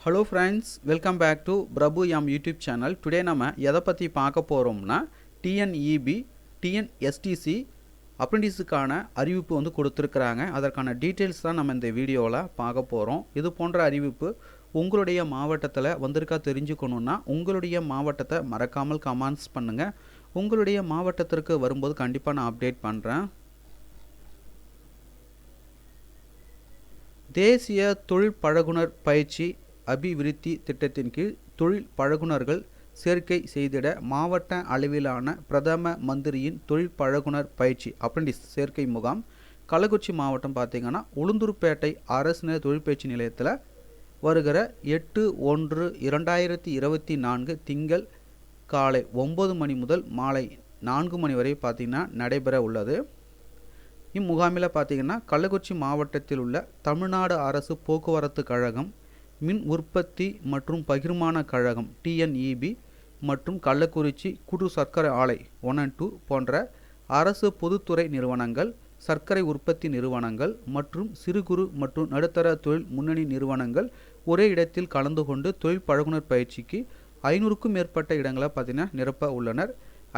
Hello friends, welcome back to Prabhu Yam YouTube channel. Today நம்ம எதை பற்றி பார்க்க போகிறோம்னா TNEB, TNSTC அப்ரெண்டிஸுக்கான அறிவிப்பு வந்து கொடுத்துருக்குறாங்க. அதற்கான டீட்டெயில்ஸ் தான் நம்ம இந்த வீடியோவில் பார்க்க போகிறோம். இது போன்ற அறிவிப்பு உங்களுடைய மாவட்டத்தில் வந்திருக்கா தெரிஞ்சுக்கணுன்னா உங்களுடைய மாவட்டத்தை மறக்காமல் கமெண்ட்ஸ் பண்ணுங்கள். உங்களுடைய மாவட்டத்திற்கு வரும்போது கண்டிப்பாக நான் அப்டேட் பண்ணுறேன். தேசிய தொழில் பழகுனர் பயிற்சி அபிவிருத்தி திட்டத்தின் கீழ் தொழில் பழகுனர்கள் சேர்க்கை செய்திட மாவட்ட அளவிலான பிரதம மந்திரியின் தொழில் பழகுனர் பயிற்சி அப்ரெண்டிஸ் சேர்க்கை முகாம் கள்ளக்குறிச்சி மாவட்டம் பார்த்திங்கன்னா உளுந்தூர்பேட்டை அரசு தொழிற்பயிற்சி நிலையத்தில் வருகிற 8/1/2024 திங்கள் காலை 9 மணி முதல் மாலை 4 மணி வரை பார்த்திங்கன்னா நடைபெற உள்ளது. இம்முகாமில் பார்த்திங்கன்னா கள்ளக்குறிச்சி மாவட்டத்தில் உள்ள தமிழ்நாடு அரசு போக்குவரத்து கழகம், மின் உற்பத்தி மற்றும் பகிர்மான கழகம் TNEB மற்றும் கள்ளக்குறிச்சி கூட்டு சர்க்கரை ஆலை 1 and 2 போன்ற அரசு பொதுத்துறை நிறுவனங்கள், சர்க்கரை உற்பத்தி நிறுவனங்கள் மற்றும் சிறு குறு மற்றும் நடுத்தர தொழில் முன்னணி நிறுவனங்கள் ஒரே இடத்தில் கலந்து கொண்டு தொழில் பழகுனர் பயிற்சிக்கு 500க்கும் மேற்பட்ட இடங்களை பார்த்திங்கன்னா நிரப்ப உள்ளனர்.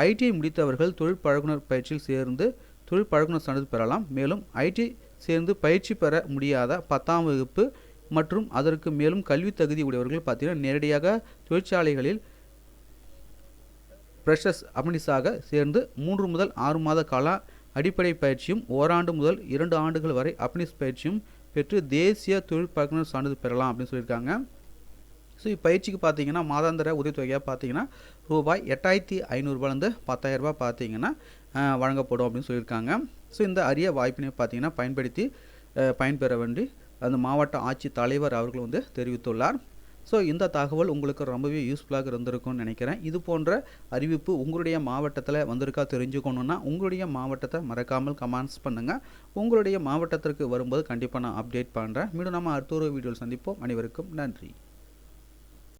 ITI முடித்தவர்கள் தொழில் பழகுனர் பயிற்சியில் சேர்ந்து தொழில் பழகுனர் சான்றிதழ் பெறலாம். மேலும் ITI சேர்ந்து பயிற்சி பெற முடியாத 10ஆம் வகுப்பு மற்றும் அதற்கு மேலும் கல்வி தகுதி உடையவர்கள் பார்த்தீங்கன்னா நேரடியாக தொழிற்சாலைகளில் ஃப்ரெஷர்ஸ் அப்ரெண்டிஸாக சேர்ந்து 3 முதல் 6 மாத கால அடிப்படை பயிற்சியும் ஓராண்டு முதல் 2 ஆண்டுகள் வரை அப்ரெண்டிஸ் பயிற்சியும் பெற்று தேசிய தொழில் பழகுனர் சான்றிதழ் பெறலாம் அப்படின்னு சொல்லியிருக்காங்க. ஸோ இப்பயிற்சிக்கு பார்த்தீங்கன்னா மாதாந்திர உதவித்தொகையாக பார்த்தீங்கன்னா ரூபாய் 8,500 10,000 பார்த்தீங்கன்னா வழங்கப்படும் அப்படின்னு சொல்லியிருக்காங்க. ஸோ இந்த அரிய வாய்ப்பினை பார்த்தீங்கன்னா பயன்படுத்தி பயன்பெற வேண்டி அந்த மாவட்ட ஆட்சி தலைவர் அவர்கள் வந்து தெரிவித்துள்ளார். ஸோ இந்த தகவல் உங்களுக்கு ரொம்பவே யூஸ்ஃபுல்லாக இருந்திருக்கும்னு நினைக்கிறேன். இது போன்ற அறிவிப்பு உங்களுடைய மாவட்டத்தில் வந்திருக்கா தெரிஞ்சுக்கணுன்னா உங்களுடைய மாவட்டத்தை மறக்காமல் கமெண்ட்ஸ் பண்ணுங்கள். உங்களுடைய மாவட்டத்திற்கு வரும்போது கண்டிப்பாக நான் அப்டேட் பண்ணுறேன். மீண்டும் நம்ம அடுத்த ஒரு வீடியோவில் சந்திப்போம். அனைவருக்கும் நன்றி.